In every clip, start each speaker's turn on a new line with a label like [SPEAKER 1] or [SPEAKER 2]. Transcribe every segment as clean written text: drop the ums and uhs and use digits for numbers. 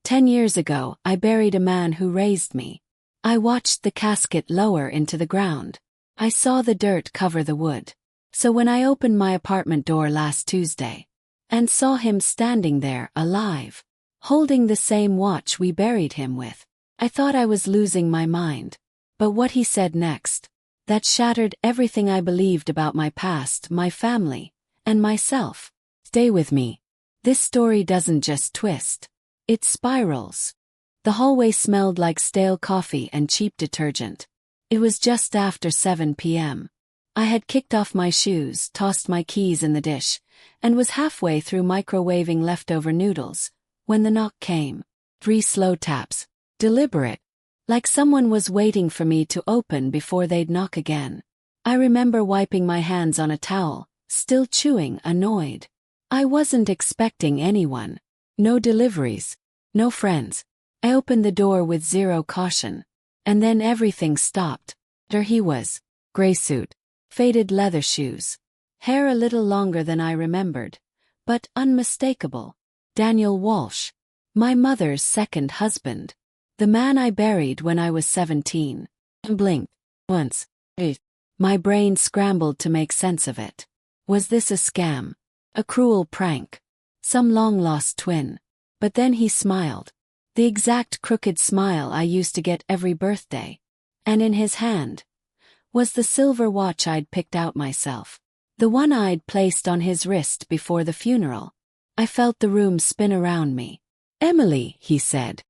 [SPEAKER 1] 10 years ago, I buried a man who raised me. I watched the casket lower into the ground. I saw the dirt cover the wood. So when I opened my apartment door last Tuesday and saw him standing there alive, holding the same watch we buried him with, I thought I was losing my mind. But what he said next, that shattered everything I believed about my past, my family, and myself. Stay with me. This story doesn't just twist. It spirals. The hallway smelled like stale coffee and cheap detergent. It was just after 7 p.m. I had kicked off my shoes, tossed my keys in the dish, and was halfway through microwaving leftover noodles, when the knock came. 3 slow taps. Deliberate. Like someone was waiting for me to open before they'd knock again. I remember wiping my hands on a towel, still chewing, annoyed. I wasn't expecting anyone. No deliveries. No friends. I opened the door with zero caution. And then everything stopped. There he was. Gray suit. Faded leather shoes. Hair a little longer than I remembered. But unmistakable. Daniel Walsh. My mother's second husband. The man I buried when I was 17. I blinked. Once. My brain scrambled to make sense of it. Was this a scam? A cruel prank? Some long-lost twin? But then he smiled. The exact crooked smile I used to get every birthday. And in his hand was the silver watch I'd picked out myself. The one I'd placed on his wrist before the funeral. I felt the room spin around me. "Emily," he said.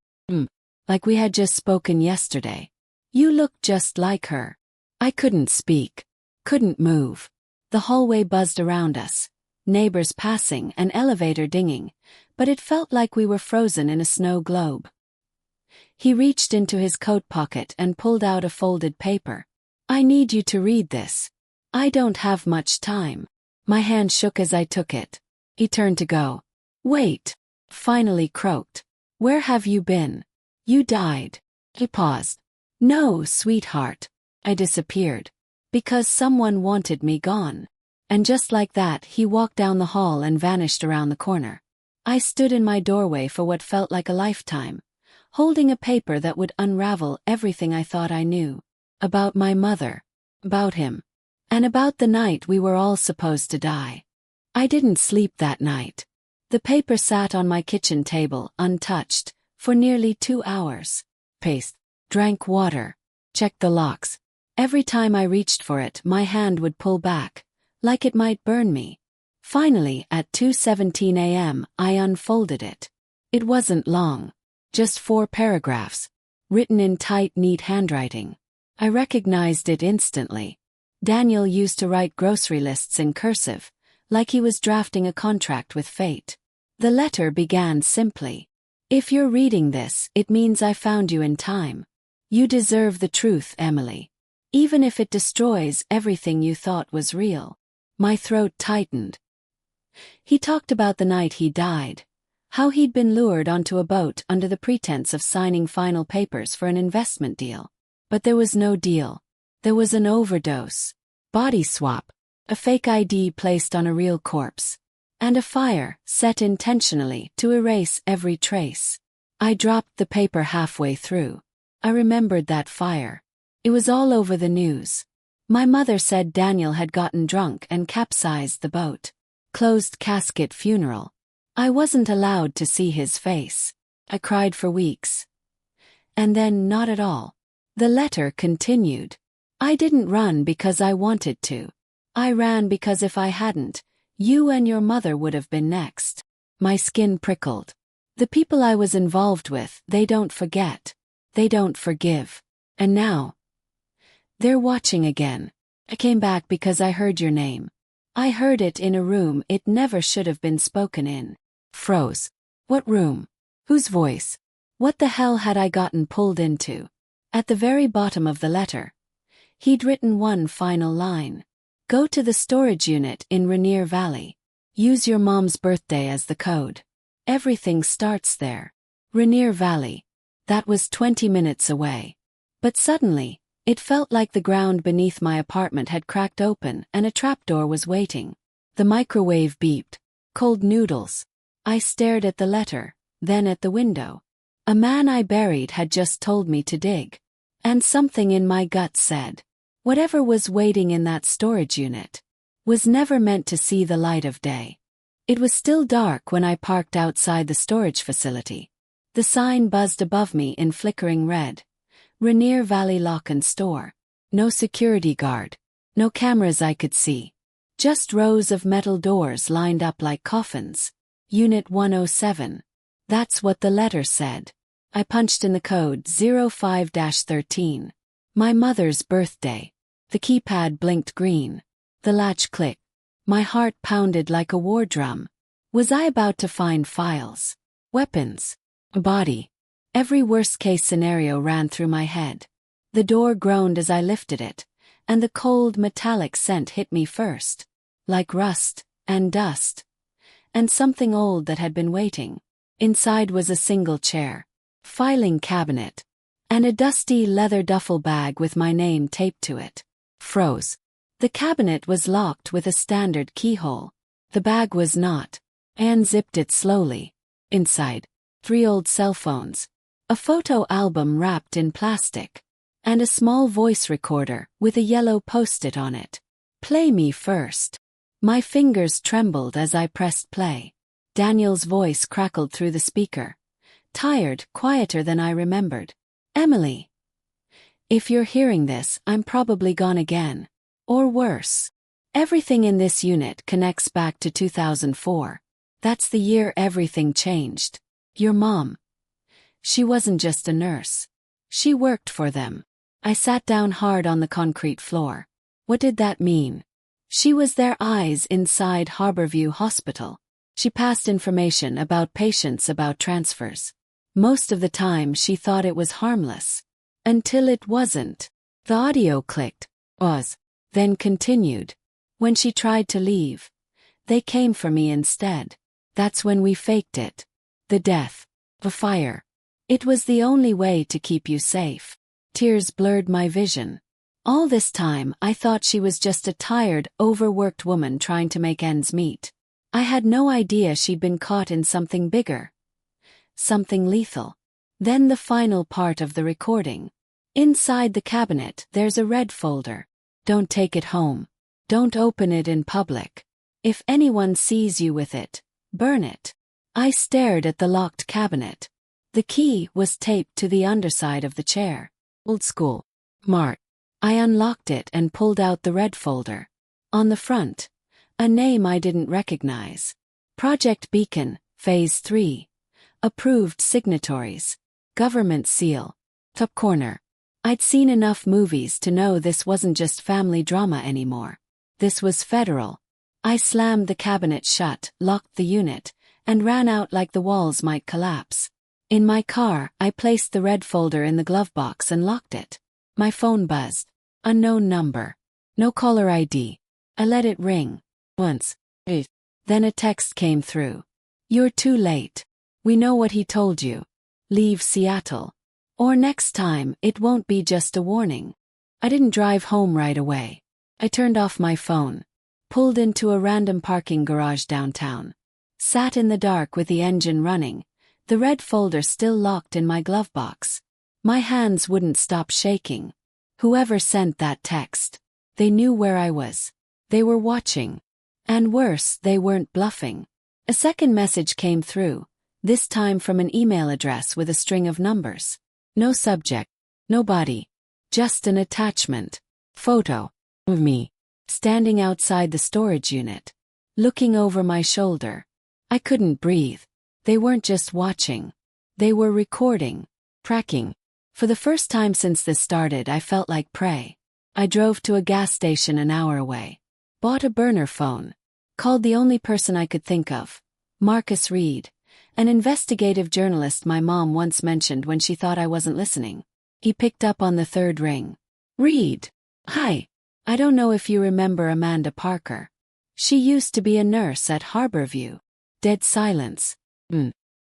[SPEAKER 1] Like we had just spoken yesterday. "You look just like her." I couldn't speak. Couldn't move. The hallway buzzed around us. Neighbors passing, an elevator dinging, but it felt like we were frozen in a snow globe. He reached into his coat pocket and pulled out a folded paper. "I need you to read this. I don't have much time." My hand shook as I took it. He turned to go. "Wait," finally croaked. "Where have you been? You died." He paused. "No, sweetheart. I disappeared. Because someone wanted me gone." And just like that, he walked down the hall and vanished around the corner. I stood in my doorway for what felt like a lifetime, holding a paper that would unravel everything I thought I knew. About my mother. About him. And about the night we were all supposed to die. I didn't sleep that night. The paper sat on my kitchen table, untouched, for nearly 2 hours. Paced. Drank water. Checked the locks. Every time I reached for it, my hand would pull back, like it might burn me. Finally, at 2:17 a.m., I unfolded it. It wasn't long. Just 4 paragraphs. Written in tight, neat handwriting. I recognized it instantly. Daniel used to write grocery lists in cursive, like he was drafting a contract with fate. The letter began simply. "If you're reading this, it means I found you in time. You deserve the truth, Emily. Even if it destroys everything you thought was real." My throat tightened. He talked about the night he died. How he'd been lured onto a boat under the pretense of signing final papers for an investment deal. But there was no deal. There was an overdose. Body swap. A fake ID placed on a real corpse. And a fire set intentionally to erase every trace. I dropped the paper halfway through. I remembered that fire. It was all over the news. My mother said Daniel had gotten drunk and capsized the boat. Closed casket funeral. I wasn't allowed to see his face. I cried for weeks. And then not at all. The letter continued. "I didn't run because I wanted to. I ran because if I hadn't, you and your mother would have been next." My skin prickled. The people I was involved with, they don't forget. They don't forgive. And now, they're watching again. "I came back because I heard your name. I heard it in a room it never should have been spoken in." Froze. What room? Whose voice? What the hell had I gotten pulled into? At the very bottom of the letter, he'd written one final line. "Go to the storage unit in Rainier Valley. Use your mom's birthday as the code. Everything starts there." Rainier Valley. That was 20 minutes away. But suddenly, it felt like the ground beneath my apartment had cracked open and a trapdoor was waiting. The microwave beeped. Cold noodles. I stared at the letter, then at the window. A man I buried had just told me to dig. And something in my gut said, whatever was waiting in that storage unit was never meant to see the light of day. It was still dark when I parked outside the storage facility. The sign buzzed above me in flickering red. Rainier Valley Lock and Store. No security guard. No cameras I could see. Just rows of metal doors lined up like coffins. Unit 107. That's what the letter said. I punched in the code 05-13. My mother's birthday. The keypad blinked green. The latch clicked. My heart pounded like a war drum. Was I about to find files? Weapons? A body? Every worst-case scenario ran through my head. The door groaned as I lifted it, and the cold metallic scent hit me first. Like rust, and dust. And something old that had been waiting. Inside was a single chair, filing cabinet, and a dusty leather duffel bag with my name taped to it. Froze. The cabinet was locked with a standard keyhole. The bag was not. I unzipped it slowly. Inside, 3 old cell phones, a photo album wrapped in plastic, and a small voice recorder with a yellow post-it on it. Play me first. My fingers trembled as I pressed play. Daniel's voice crackled through the speaker. Tired, quieter than I remembered. Emily. If you're hearing this, I'm probably gone again. Or worse. Everything in this unit connects back to 2004. That's the year everything changed. Your mom. She wasn't just a nurse. She worked for them. I sat down hard on the concrete floor. What did that mean? She was their eyes inside Harborview Hospital. She passed information about patients about transfers. Most of the time she thought it was harmless. Until it wasn't. The audio clicked. Then continued. When she tried to leave, they came for me instead. That's when we faked it. The death. The fire. It was the only way to keep you safe. Tears blurred my vision. All this time I thought she was just a tired, overworked woman trying to make ends meet. I had no idea she'd been caught in something bigger. Something lethal. Then the final part of the recording. Inside the cabinet there's a red folder. Don't take it home. Don't open it in public. If anyone sees you with it, burn it. I stared at the locked cabinet. The key was taped to the underside of the chair. Old school. Mark. I unlocked it and pulled out the red folder. On the front, a name I didn't recognize. Project Beacon, Phase 3. Approved signatories. Government seal. Top corner. I'd seen enough movies to know this wasn't just family drama anymore. This was federal. I slammed the cabinet shut, locked the unit, and ran out like the walls might collapse. In my car, I placed the red folder in the glove box and locked it. My phone buzzed. Unknown number. No caller ID. I let it ring. Once. Then a text came through. You're too late. We know what he told you. Leave Seattle. Or next time, it won't be just a warning. I didn't drive home right away. I turned off my phone. Pulled into a random parking garage downtown. Sat in the dark with the engine running. The red folder still locked in my glove box. My hands wouldn't stop shaking. Whoever sent that text. They knew where I was. They were watching. And worse, they weren't bluffing. A second message came through, this time from an email address with a string of numbers. No subject. No body. Just an attachment. Photo. Of me. Standing outside the storage unit. Looking over my shoulder. I couldn't breathe. They weren't just watching. They were recording. Tracking. For the first time since this started, I felt like prey. I drove to a gas station an hour away. Bought a burner phone. Called the only person I could think of. Marcus Reed. An investigative journalist my mom once mentioned when she thought I wasn't listening. He picked up on the third ring. Reed. Hi. I don't know if you remember Amanda Parker. She used to be a nurse at Harborview. Dead silence.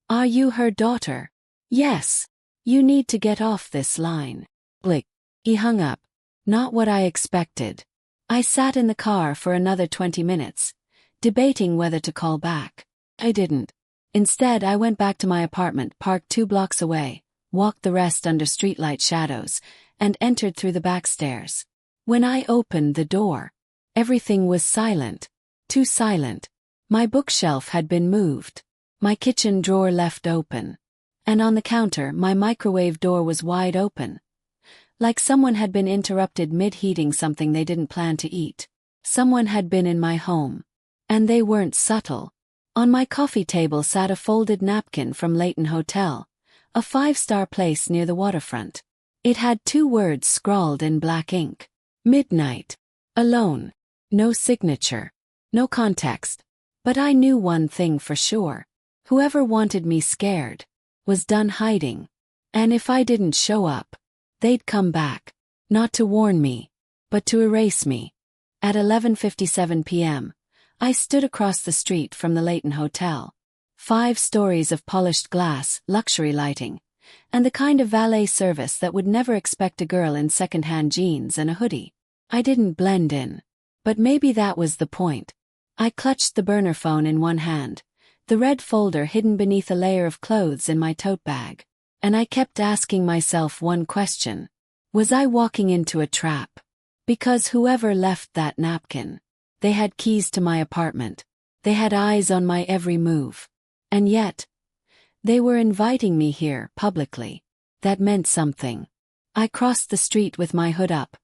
[SPEAKER 1] Are you her daughter? Yes. You need to get off this line. Blick. He hung up. Not what I expected. I sat in the car for another 20 minutes, debating whether to call back. I didn't. Instead, I went back to my apartment parked 2 blocks away, walked the rest under streetlight shadows, and entered through the back stairs. When I opened the door, everything was silent. Too silent. My bookshelf had been moved. My kitchen drawer left open. And on the counter, my microwave door was wide open. Like someone had been interrupted mid-heating something they didn't plan to eat. Someone had been in my home. And they weren't subtle. On my coffee table sat a folded napkin from Leighton Hotel, a 5-star place near the waterfront. It had 2 words scrawled in black ink. Midnight. Alone. No signature. No context. But I knew one thing for sure. Whoever wanted me scared was done hiding. And if I didn't show up, they'd come back. Not to warn me, but to erase me. At 11:57 p.m., I stood across the street from the Leighton Hotel. 5 stories of polished glass, luxury lighting, and the kind of valet service that would never expect a girl in second-hand jeans and a hoodie. I didn't blend in. But maybe that was the point. I clutched the burner phone in one hand, the red folder hidden beneath a layer of clothes in my tote bag. And I kept asking myself one question. Was I walking into a trap? Because whoever left that napkin, they had keys to my apartment. They had eyes on my every move. And yet, they were inviting me here publicly. That meant something. I crossed the street with my hood up,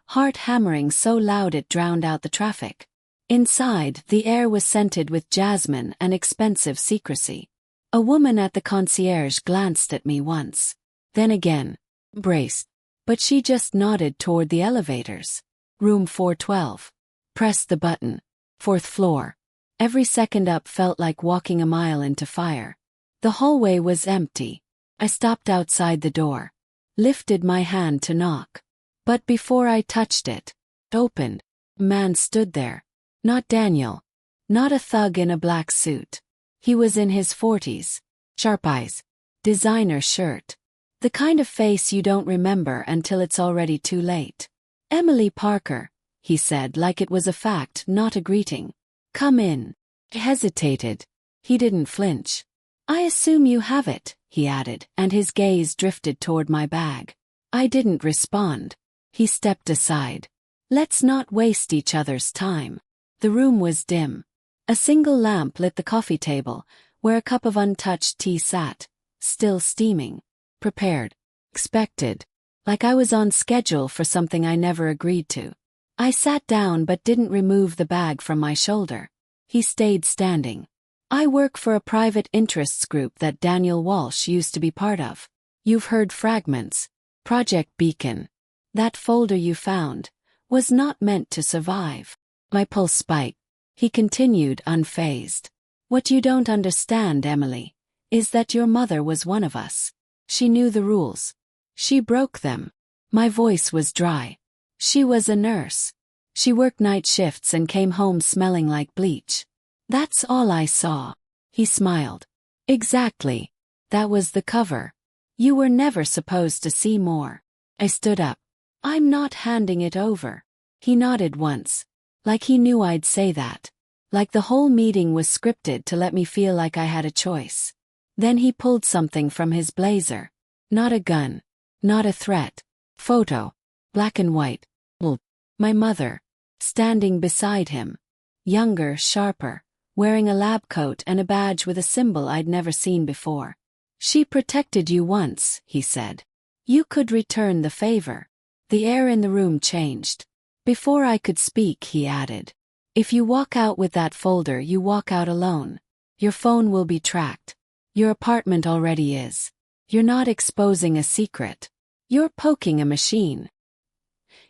[SPEAKER 1] heart hammering so loud it drowned out the traffic. Inside, the air was scented with jasmine and expensive secrecy. A woman at the concierge glanced at me once. Then again. Braced. But she just nodded toward the elevators. Room 412. Press the button. 4th floor. Every second up felt like walking a mile into fire. The hallway was empty. I stopped outside the door. Lifted my hand to knock. But before I touched it, opened. A man stood there. Not Daniel. Not a thug in a black suit. He was in his 40s. Sharp eyes. Designer shirt. The kind of face you don't remember until it's already too late. Emily Parker, he said like it was a fact, not a greeting. Come in. I hesitated. He didn't flinch. I assume you have it, he added, and his gaze drifted toward my bag. I didn't respond. He stepped aside. Let's not waste each other's time. The room was dim. A single lamp lit the coffee table, where a cup of untouched tea sat, still steaming. Prepared. Expected. Like I was on schedule for something I never agreed to. I sat down but didn't remove the bag from my shoulder. He stayed standing. I work for a private interests group that Daniel Walsh used to be part of. You've heard fragments. Project Beacon. That folder you found was not meant to survive. My pulse spiked. He continued unfazed. What you don't understand, Emily, is that your mother was one of us. She knew the rules. She broke them. My voice was dry. She was a nurse. She worked night shifts and came home smelling like bleach. That's all I saw. He smiled. Exactly. That was the cover. You were never supposed to see more. I stood up. I'm not handing it over. He nodded once. Like he knew I'd say that. Like the whole meeting was scripted to let me feel like I had a choice. Then he pulled something from his blazer. Not a gun. Not a threat. Photo. Black and white. My mother. Standing beside him. Younger, sharper. Wearing a lab coat and a badge with a symbol I'd never seen before. She protected you once, he said. You could return the favor. The air in the room changed. Before I could speak, he added. If you walk out with that folder, you walk out alone. Your phone will be tracked. Your apartment already is. You're not exposing a secret. You're poking a machine.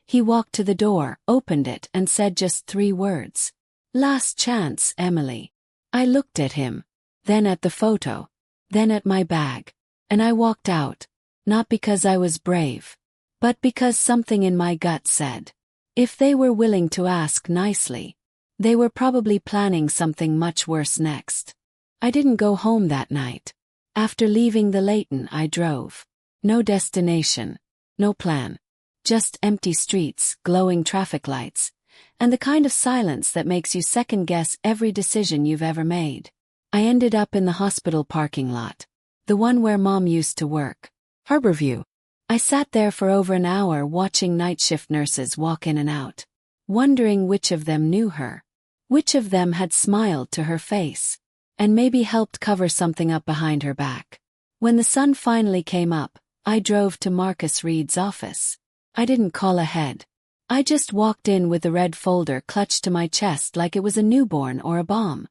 [SPEAKER 1] He walked to the door, opened it, and said just 3 words. Last chance, Emily. I looked at him. Then at the photo. Then at my bag. And I walked out. Not because I was brave. But because something in my gut said. If they were willing to ask nicely, they were probably planning something much worse next. I didn't go home that night. After leaving the Leighton, I drove. No destination. No plan. Just empty streets, glowing traffic lights, and the kind of silence that makes you second-guess every decision you've ever made. I ended up in the hospital parking lot. The one where Mom used to work. Harborview. I sat there for over an hour watching night shift nurses walk in and out, wondering which of them knew her. Which of them had smiled to her face, and maybe helped cover something up behind her back. When the sun finally came up, I drove to Marcus Reed's office. I didn't call ahead. I just walked in with the red folder clutched to my chest like it was a newborn or a bomb.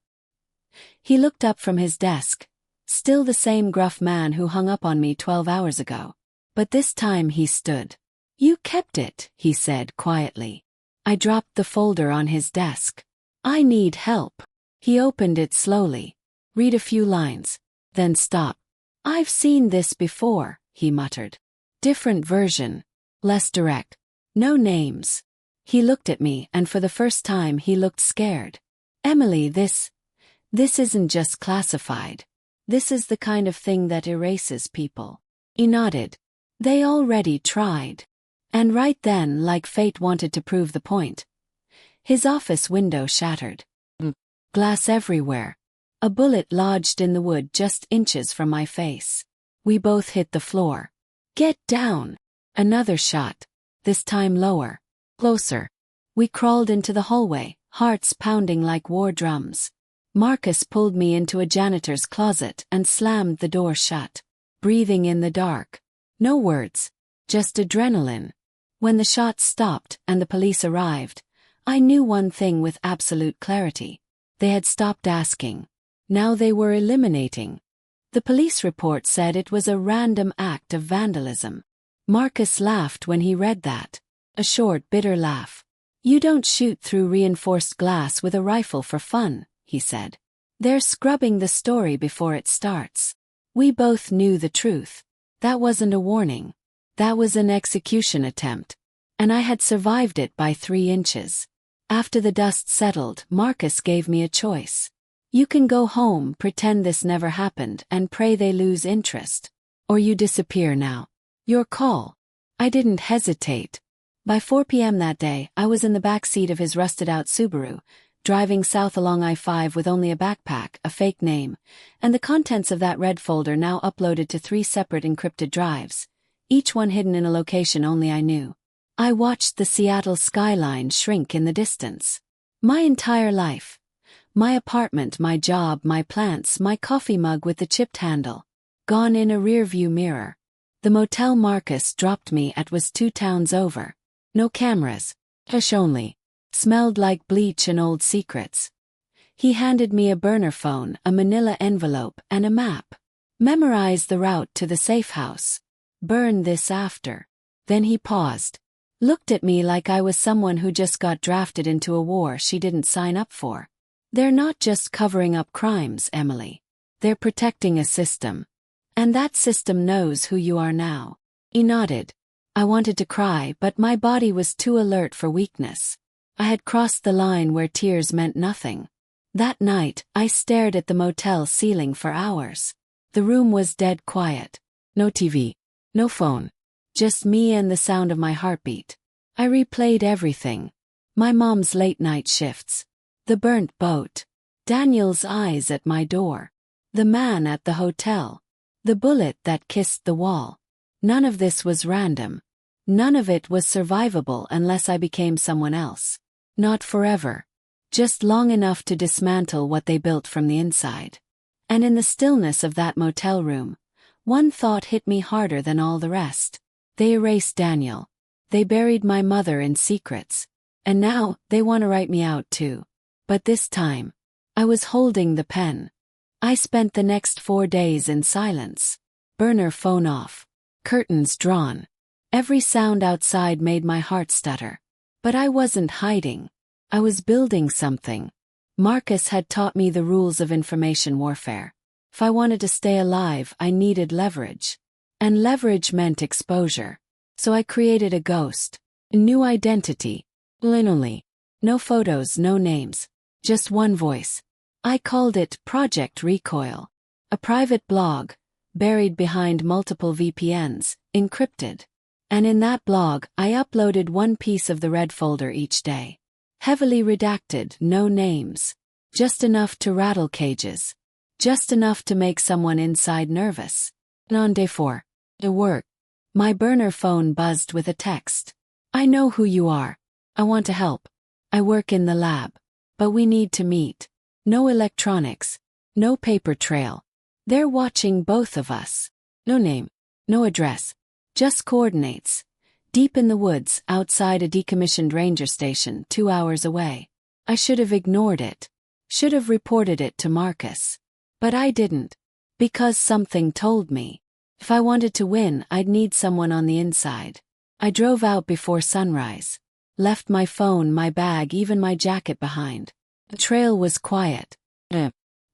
[SPEAKER 1] He looked up from his desk, still the same gruff man who hung up on me 12 hours ago. But this time he stood. "You kept it," he said quietly. I dropped the folder on his desk. "I need help." He opened it slowly. "Read a few lines. Then stop." "I've seen this before," he muttered. "Different version. Less direct. No names." He looked at me, and for the first time he looked scared. "Emily, this isn't just classified. This is the kind of thing that erases people." He nodded. "They already tried." And right then, like fate wanted to prove the point, his office window shattered. Glass everywhere. A bullet lodged in the wood just inches from my face. We both hit the floor. "Get down!" Another shot. This time lower. Closer. We crawled into the hallway, hearts pounding like war drums. Marcus pulled me into a janitor's closet and slammed the door shut. Breathing in the dark. No words. Just adrenaline. When the shots stopped and the police arrived, I knew one thing with absolute clarity. They had stopped asking. Now they were eliminating. The police report said it was a random act of vandalism. Marcus laughed when he read that. A short, bitter laugh. "You don't shoot through reinforced glass with a rifle for fun," he said. "They're scrubbing the story before it starts." We both knew the truth. That wasn't a warning. That was an execution attempt. And I had survived it by 3 inches. After the dust settled, Marcus gave me a choice. "You can go home, pretend this never happened, and pray they lose interest. Or you disappear now. Your call." I didn't hesitate. By 4 p.m. that day, I was in the back seat of his rusted-out Subaru, driving south along I-5 with only a backpack, a fake name, and the contents of that red folder now uploaded to 3 separate encrypted drives, each one hidden in a location only I knew. I watched the Seattle skyline shrink in the distance. My entire life. My apartment, my job, my plants, my coffee mug with the chipped handle. Gone in a rearview mirror. The motel Marcus dropped me at was 2 towns over. No cameras. Hush only. Smelled like bleach and old secrets. He handed me a burner phone, a manila envelope, and a map. "Memorize the route to the safe house. Burn this after." Then he paused. Looked at me like I was someone who just got drafted into a war she didn't sign up for. "They're not just covering up crimes, Emily. They're protecting a system. And that system knows who you are now." He nodded. I wanted to cry, but my body was too alert for weakness. I had crossed the line where tears meant nothing. That night, I stared at the motel ceiling for hours. The room was dead quiet. No TV. No phone. Just me and the sound of my heartbeat. I replayed everything. My mom's late-night shifts. The burnt boat. Daniel's eyes at my door. The man at the hotel. The bullet that kissed the wall. None of this was random. None of it was survivable unless I became someone else. Not forever. Just long enough to dismantle what they built from the inside. And in the stillness of that motel room, one thought hit me harder than all the rest. They erased Daniel. They buried my mother in secrets. And now, they want to write me out too. But this time, I was holding the pen. I spent the next 4 days in silence. Burner phone off. Curtains drawn. Every sound outside made my heart stutter. But I wasn't hiding. I was building something. Marcus had taught me the rules of information warfare. If I wanted to stay alive, I needed leverage. And leverage meant exposure. So I created a ghost. A new identity. Literally. No photos, no names. Just one voice. I called it Project Recoil. A private blog, buried behind multiple VPNs, encrypted. And in that blog, I uploaded one piece of the red folder each day. Heavily redacted, no names. Just enough to rattle cages. Just enough to make someone inside nervous. On day 4. To work. My burner phone buzzed with a text. I know who you are. I want to help. I work in the lab. But we need to meet. No electronics. No paper trail. They're watching both of us. No name. No address. Just coordinates. Deep in the woods, outside a decommissioned ranger station 2 hours away. I should have ignored it. Should have reported it to Marcus. But I didn't. Because something told me. If I wanted to win, I'd need someone on the inside. I drove out before sunrise. Left my phone, my bag, even my jacket behind. The trail was quiet.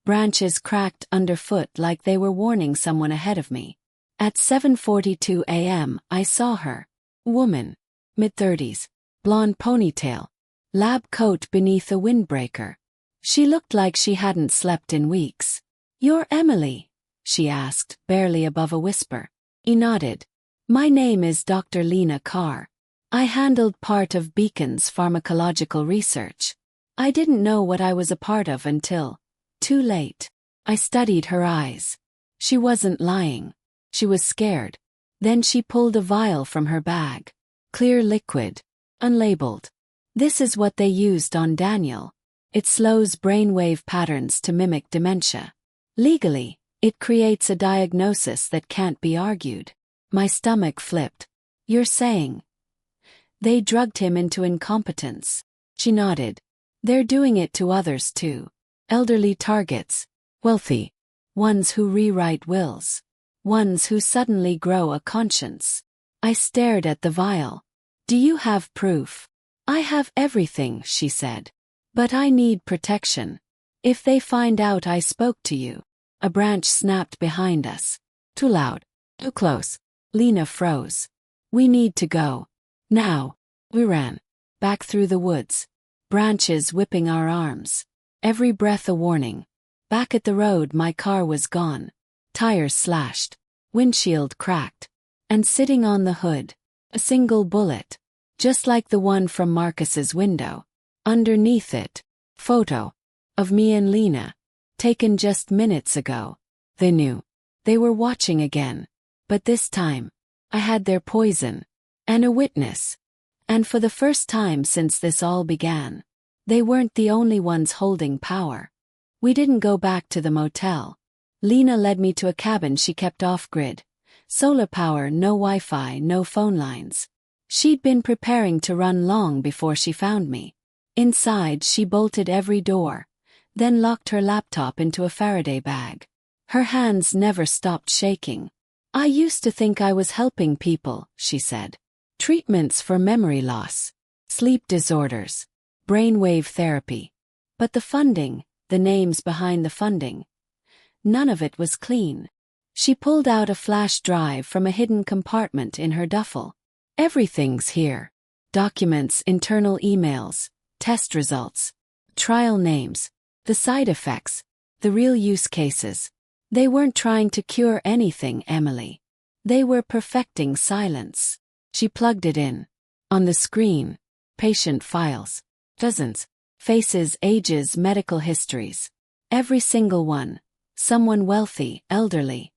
[SPEAKER 1] Branches cracked underfoot like they were warning someone ahead of me. At 7:42 a.m., I saw her. Woman. Mid-30s. Blonde ponytail. Lab coat beneath a windbreaker. She looked like she hadn't slept in weeks. You're Emily? She asked, barely above a whisper. He nodded. My name is Dr. Lena Carr. I handled part of Beacon's pharmacological research. I didn't know what I was a part of until, too late. I studied her eyes. She wasn't lying. She was scared. Then she pulled a vial from her bag. Clear liquid. Unlabeled. This is what they used on Daniel. It slows brainwave patterns to mimic dementia. Legally, it creates a diagnosis that can't be argued. My stomach flipped. You're saying they drugged him into incompetence? She nodded. They're doing it to others too. Elderly targets. Wealthy. Ones who rewrite wills. Ones who suddenly grow a conscience. I stared at the vial. Do you have proof? I have everything, she said. But I need protection. If they find out I spoke to you. A branch snapped behind us. Too loud. Too close. Lena froze. We need to go. Now. We ran. Back through the woods. Branches whipping our arms. Every breath a warning. Back at the road, my car was gone. Tires slashed. Windshield cracked. And sitting on the hood. A single bullet. Just like the one from Marcus's window. Underneath it. Photo. Of me and Lena. Taken just minutes ago. They knew. They were watching again. But this time. I had their poison. And a witness. And for the first time since this all began. They weren't the only ones holding power. We didn't go back to the motel. Lena led me to a cabin she kept off-grid. Solar power, no Wi-Fi, no phone lines. She'd been preparing to run long before she found me. Inside, she bolted every door. Then locked her laptop into a Faraday bag. Her hands never stopped shaking. I used to think I was helping people, she said. Treatments for memory loss. Sleep disorders. Brainwave therapy. But the funding, the names behind the funding. None of it was clean. She pulled out a flash drive from a hidden compartment in her duffel. Everything's here. Documents, internal emails, test results, trial names, the side effects, the real use cases. They weren't trying to cure anything, Emily. They were perfecting silence. She plugged it in. On the screen, patient files. Dozens. Faces, ages, medical histories. Every single one. Someone wealthy, elderly.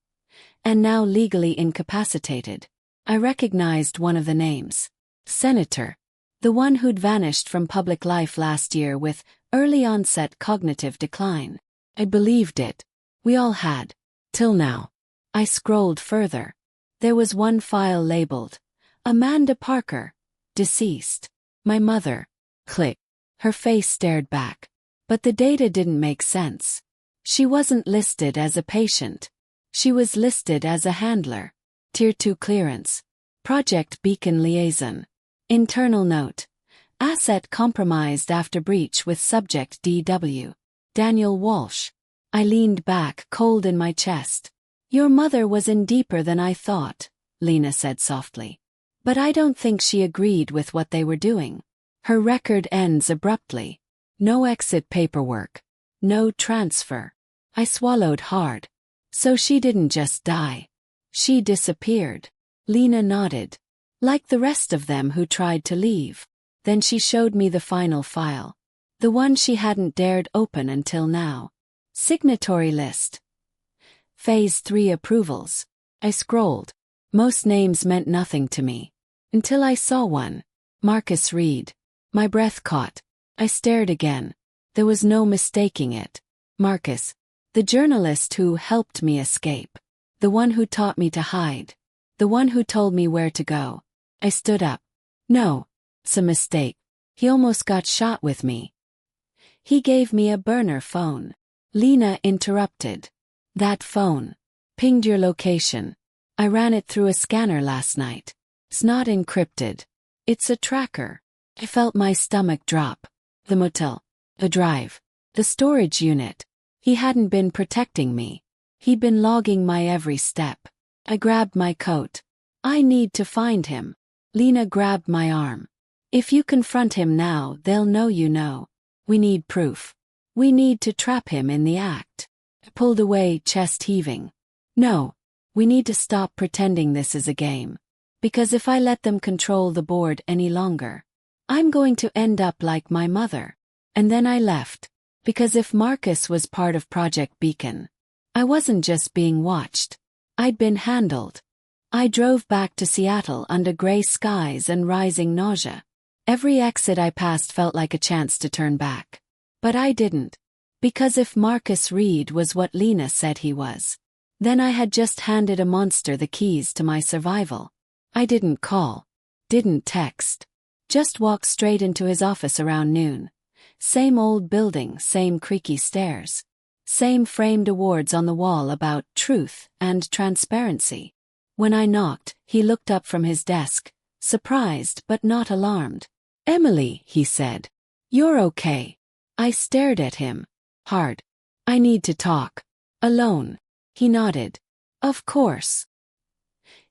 [SPEAKER 1] And now legally incapacitated. I recognized one of the names. Senator. The one who'd vanished from public life last year with early onset cognitive decline. I believed it. We all had. Till now. I scrolled further. There was one file labeled. Amanda Parker. Deceased. My mother. Click. Her face stared back. But the data didn't make sense. She wasn't listed as a patient. She was listed as a handler. Tier 2 clearance. Project Beacon liaison. Internal note. Asset compromised after breach with subject DW. Daniel Walsh. I leaned back, cold in my chest. Your mother was in deeper than I thought, Lena said softly. But I don't think she agreed with what they were doing. Her record ends abruptly. No exit paperwork. No transfer. I swallowed hard. So she didn't just die. She disappeared. Lena nodded. Like the rest of them who tried to leave. Then she showed me the final file. The one she hadn't dared open until now. Signatory list. Phase 3 approvals. I scrolled. Most names meant nothing to me. Until I saw one. Marcus Reed. My breath caught. I stared again. There was no mistaking it. Marcus. The journalist who helped me escape. The one who taught me to hide. The one who told me where to go. I stood up. No. It's a mistake. He almost got shot with me. He gave me a burner phone. Lena interrupted. That phone. Pinged your location. I ran it through a scanner last night. It's not encrypted. It's a tracker. I felt my stomach drop. The motel. The drive. The storage unit. He hadn't been protecting me. He'd been logging my every step. I grabbed my coat. I need to find him. Lena grabbed my arm. If you confront him now, they'll know you know. We need proof. We need to trap him in the act. I pulled away, chest heaving. No. We need to stop pretending this is a game. Because if I let them control the board any longer, I'm going to end up like my mother. And then I left. Because if Marcus was part of Project Beacon, I wasn't just being watched. I'd been handled. I drove back to Seattle under gray skies and rising nausea. Every exit I passed felt like a chance to turn back. But I didn't. Because if Marcus Reed was what Lena said he was, then I had just handed a monster the keys to my survival. I didn't call. Didn't text. Just walked straight into his office around noon. Same old building, same creaky stairs. Same framed awards on the wall about truth and transparency. When I knocked, he looked up from his desk, surprised but not alarmed. "Emily," he said. "You're okay." I stared at him. Hard. "I need to talk. Alone." He nodded. "Of course."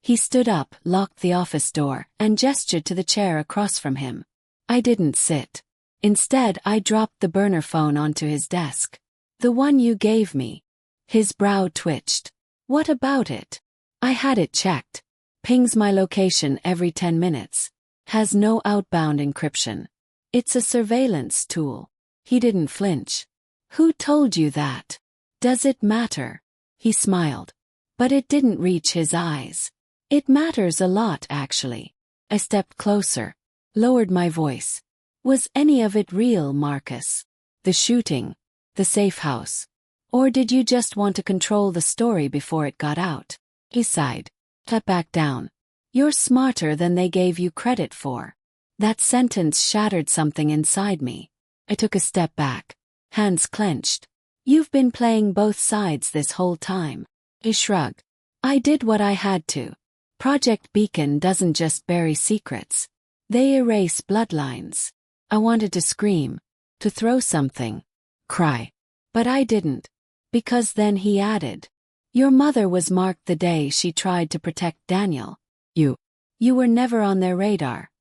[SPEAKER 1] He stood up, locked the office door, and gestured to the chair across from him. I didn't sit. Instead, I dropped the burner phone onto his desk. "The one you gave me." His brow twitched. "What about it?" "I had it checked. Pings my location every 10 minutes. Has no outbound encryption. It's a surveillance tool." He didn't flinch. "Who told you that? Does it matter?" He smiled. But it didn't reach his eyes. "It matters a lot, actually." I stepped closer. Lowered my voice. "Was any of it real, Marcus? The shooting? The safe house? Or did you just want to control the story before it got out?" He sighed. "Cut back down. You're smarter than they gave you credit for." That sentence shattered something inside me. I took a step back. Hands clenched. "You've been playing both sides this whole time." He shrugged. "I did what I had to. Project Beacon doesn't just bury secrets. They erase bloodlines." I wanted to scream. To throw something. Cry. But I didn't. Because then he added. "Your mother was marked the day she tried to protect Daniel. You were never on their radar.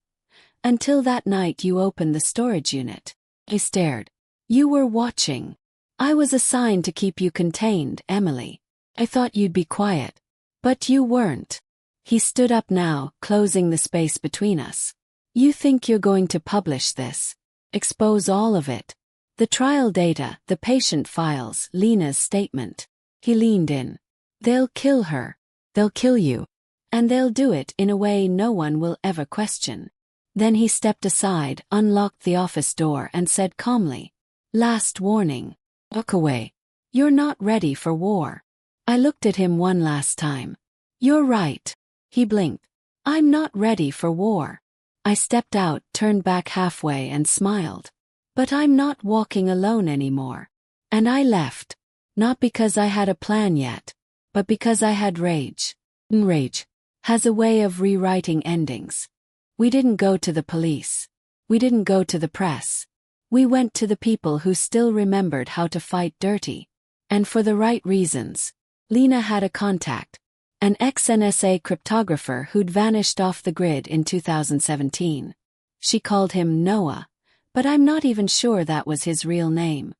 [SPEAKER 1] Until that night you opened the storage unit." I stared. "You were watching. I was assigned to keep you contained, Emily. I thought you'd be quiet. But you weren't." He stood up now, closing the space between us. "You think you're going to publish this? Expose all of it? The trial data, the patient files, Lena's statement." He leaned in. "They'll kill her. They'll kill you. And they'll do it in a way no one will ever question." Then he stepped aside, unlocked the office door and said calmly, "Last warning. Walk away. You're not ready for war." I looked at him one last time. "You're right." He blinked. "I'm not ready for war." I stepped out, turned back halfway and smiled. "But I'm not walking alone anymore." And I left. Not because I had a plan yet, but because I had rage. And rage has a way of rewriting endings. We didn't go to the police. We didn't go to the press. We went to the people who still remembered how to fight dirty. And for the right reasons. Lena had a contact. An ex-NSA cryptographer who'd vanished off the grid in 2017. She called him Noah, but I'm not even sure that was his real name.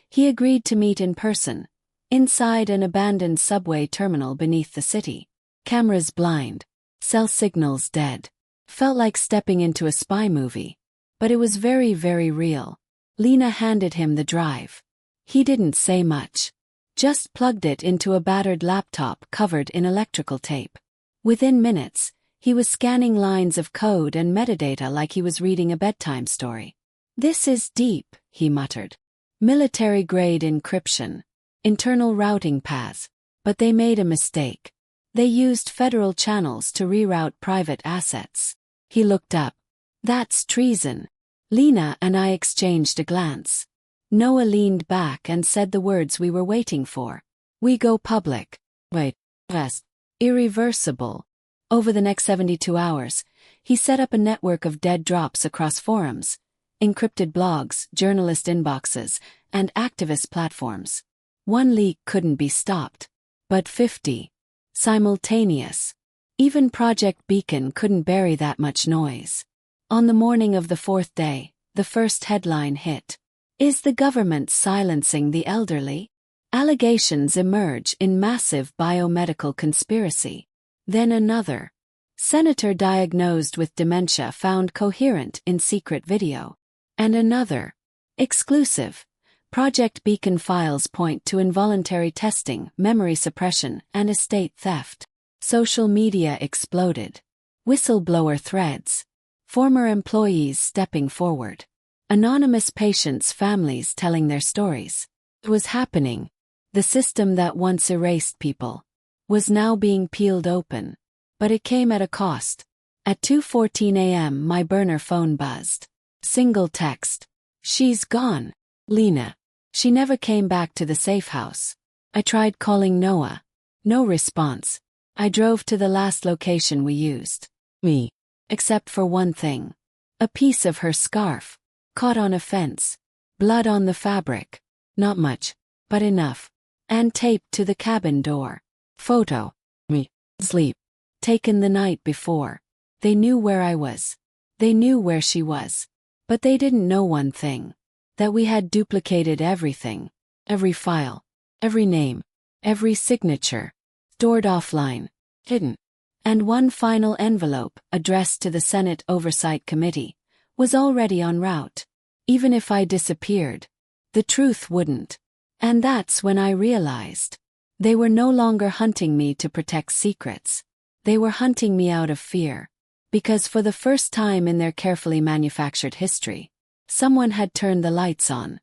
[SPEAKER 1] He agreed to meet in person, inside an abandoned subway terminal beneath the city. Cameras blind. Cell signals dead. Felt like stepping into a spy movie. But it was very, very real. Lena handed him the drive. He didn't say much. Just plugged it into a battered laptop covered in electrical tape. Within minutes, he was scanning lines of code and metadata like he was reading a bedtime story. "This is deep," he muttered. "Military-grade encryption. Internal routing paths. But they made a mistake. They used federal channels to reroute private assets." He looked up. "That's treason." Lena and I exchanged a glance. Noah leaned back and said the words we were waiting for. "We go public." Wait. Yes. Irreversible. Over the next 72 hours, he set up a network of dead drops across forums, encrypted blogs, journalist inboxes, and activist platforms. One leak couldn't be stopped. But 50. Simultaneous. Even Project Beacon couldn't bury that much noise. On the morning of the fourth day, the first headline hit. "Is the government silencing the elderly?" Allegations emerge in massive biomedical conspiracy. Then another. Senator diagnosed with dementia found coherent in secret video. And another. Exclusive. Project Beacon files point to involuntary testing, memory suppression, and estate theft. Social media exploded. Whistleblower threads. Former employees stepping forward. Anonymous patients' families telling their stories. It was happening. The system that once erased people was now being peeled open. But it came at a cost. At 2:14 a.m. my burner phone buzzed. Single text. "She's gone. Lena." She never came back to the safe house. I tried calling Noah. No response. I drove to the last location we used. Me. Except for one thing. A piece of her scarf. Caught on a fence. Blood on the fabric. Not much, but enough. And taped to the cabin door. Photo. Me. Sleep. Taken the night before. They knew where I was. They knew where she was. But they didn't know one thing. That we had duplicated everything. Every file. Every name. Every signature. Stored offline. Hidden. And one final envelope, addressed to the Senate Oversight Committee, was already en route. Even if I disappeared, the truth wouldn't. And that's when I realized. They were no longer hunting me to protect secrets. They were hunting me out of fear. Because for the first time in their carefully manufactured history, someone had turned the lights on.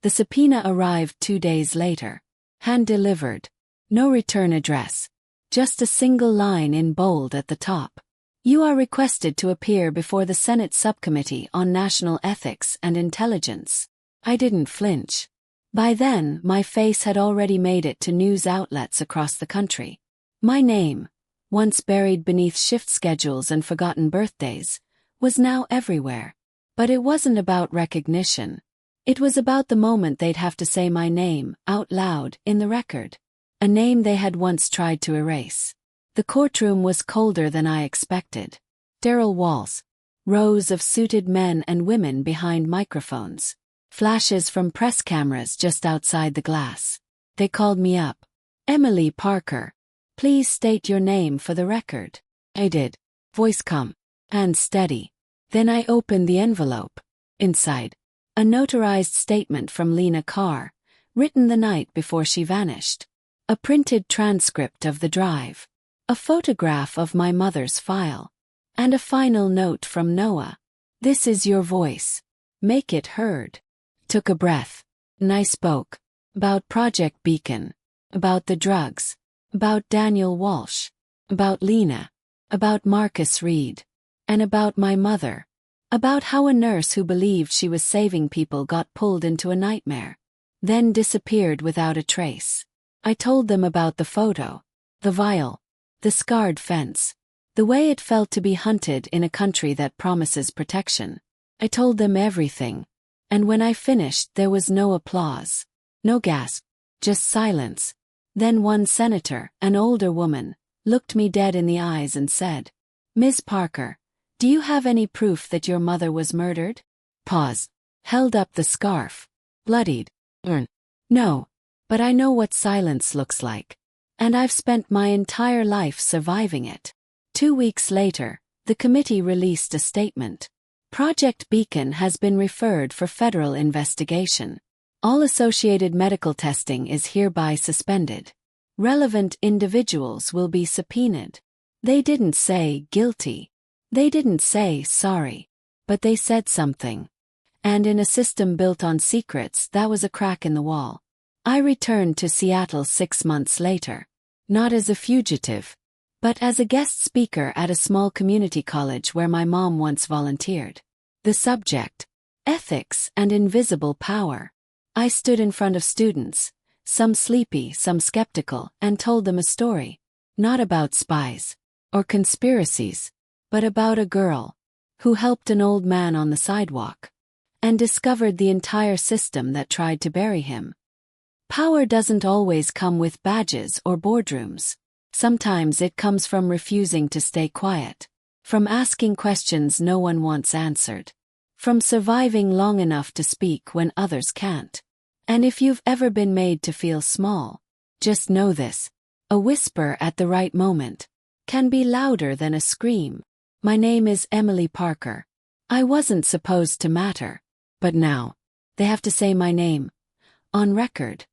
[SPEAKER 1] The subpoena arrived 2 days later. Hand-delivered. No return address. Just a single line in bold at the top. "You are requested to appear before the Senate Subcommittee on National Ethics and Intelligence." I didn't flinch. By then, my face had already made it to news outlets across the country. My name, once buried beneath shift schedules and forgotten birthdays, was now everywhere. But it wasn't about recognition. It was about the moment they'd have to say my name, out loud, in the record. A name they had once tried to erase. The courtroom was colder than I expected. Sterile walls. Rows of suited men and women behind microphones. Flashes from press cameras just outside the glass. They called me up. "Emily Parker. Please state your name for the record." I did. Voice calm. And steady. Then I opened the envelope. Inside. A notarized statement from Lena Carr, written the night before she vanished. A printed transcript of the drive. A photograph of my mother's file. And a final note from Noah. "This is your voice. Make it heard." Took a breath. And I spoke. About Project Beacon. About the drugs. About Daniel Walsh. About Lena. About Marcus Reed. And about my mother. About how a nurse who believed she was saving people got pulled into a nightmare. Then disappeared without a trace. I told them about the photo. The vial. The scarred fence. The way it felt to be hunted in a country that promises protection. I told them everything. And when I finished, there was no applause. No gasp. Just silence. Then one senator, an older woman, looked me dead in the eyes and said, "Ms. Parker, do you have any proof that your mother was murdered?" Pause. Held up the scarf. Bloodied. No. But I know what silence looks like. And I've spent my entire life surviving it. 2 weeks later, the committee released a statement. Project Beacon has been referred for federal investigation. All associated medical testing is hereby suspended. Relevant individuals will be subpoenaed. They didn't say guilty. They didn't say sorry. But they said something. And in a system built on secrets, that was a crack in the wall. I returned to Seattle 6 months later. Not as a fugitive, but as a guest speaker at a small community college where my mom once volunteered. The subject: ethics and invisible power. I stood in front of students, some sleepy, some skeptical, and told them a story. Not about spies or conspiracies, but about a girl who helped an old man on the sidewalk and discovered the entire system that tried to bury him. Power doesn't always come with badges or boardrooms. Sometimes it comes from refusing to stay quiet, from asking questions no one wants answered, from surviving long enough to speak when others can't. And if you've ever been made to feel small, just know this: a whisper at the right moment can be louder than a scream. My name is Emily Parker. I wasn't supposed to matter, but now they have to say my name on record.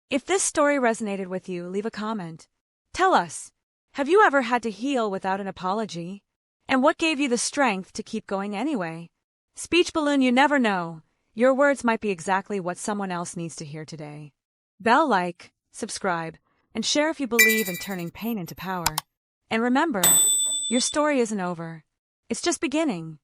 [SPEAKER 2] If this story resonated with you, leave a comment. Tell us, have you ever had to heal without an apology? And what gave you the strength to keep going anyway? Speech balloon, you never know. Your words might be exactly what someone else needs to hear today. Bell, like, subscribe, and share if you believe in turning pain into power. And remember, your story isn't over. It's just beginning.